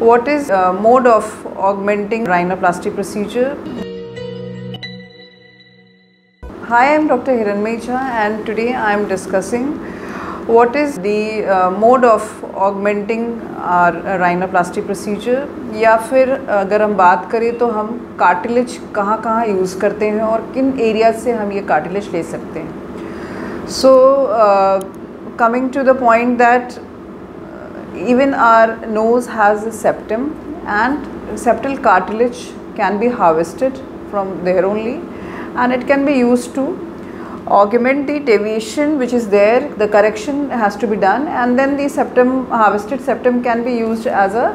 What is mode of augmenting rhinoplasty procedure? Hi, I am Dr. Hiranmay Jha and today I am discussing what is the mode of augmenting our rhinoplasty procedure, या फिर अगर हम बात करें तो हम cartilage कहाँ कहाँ यूज़ करते हैं और किन एरिया से हम ये कार्टिलेज ले सकते हैं. So coming to the point that even our nose has a septum and septal cartilage can be harvested from there only, and it can be used to augment the deviation which is there. The correction has to be done, and then the septum, harvested septum, can be used as a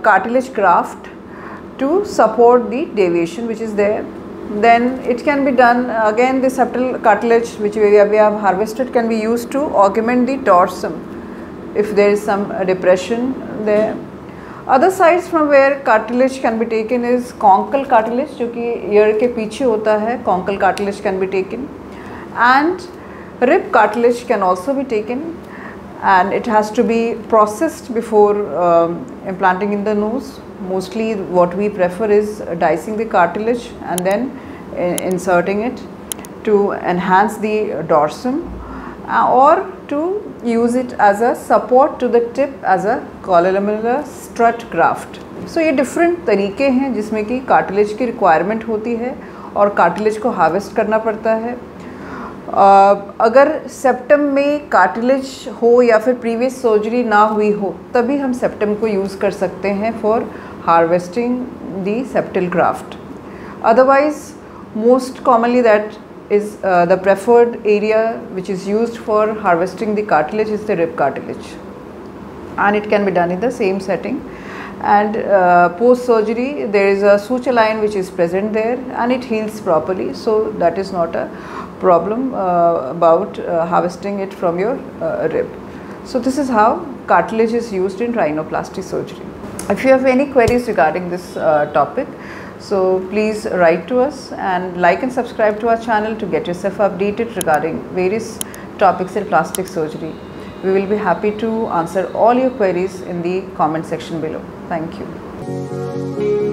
cartilage graft to support the deviation which is there. Then it can be done again, the septal cartilage which we have harvested can be used to augment the dorsum if there is some depression there. Other sides from where cartilage can be taken is conchal cartilage, जो कि ear के पीछे होता है. Conchal cartilage can be taken, and rib cartilage can also be taken, and it has to be processed before implanting in the nose. Mostly what we prefer is dicing the cartilage and then inserting it to enhance the dorsum, or to use it as a support to the tip as a columnar strut graft. So ये different तरीके हैं जिसमें कि cartilage की requirement होती है और cartilage को harvest करना पड़ता है. अगर septum में cartilage हो या फिर previous surgery ना हुई हो तभी हम septum को use कर सकते हैं for harvesting the septal graft. Otherwise most commonly that is the preferred area which is used for harvesting the cartilage is the rib cartilage, and it can be done in the same setting. And post surgery there is a suture line which is present there and it heals properly, so that is not a problem about harvesting it from your rib. So this is how cartilage is used in rhinoplasty surgery. If you have any queries regarding this topic, so please write to us and like and subscribe to our channel to get yourself updated regarding various topics in plastic surgery. We will be happy to answer all your queries in the comment section below. Thank you.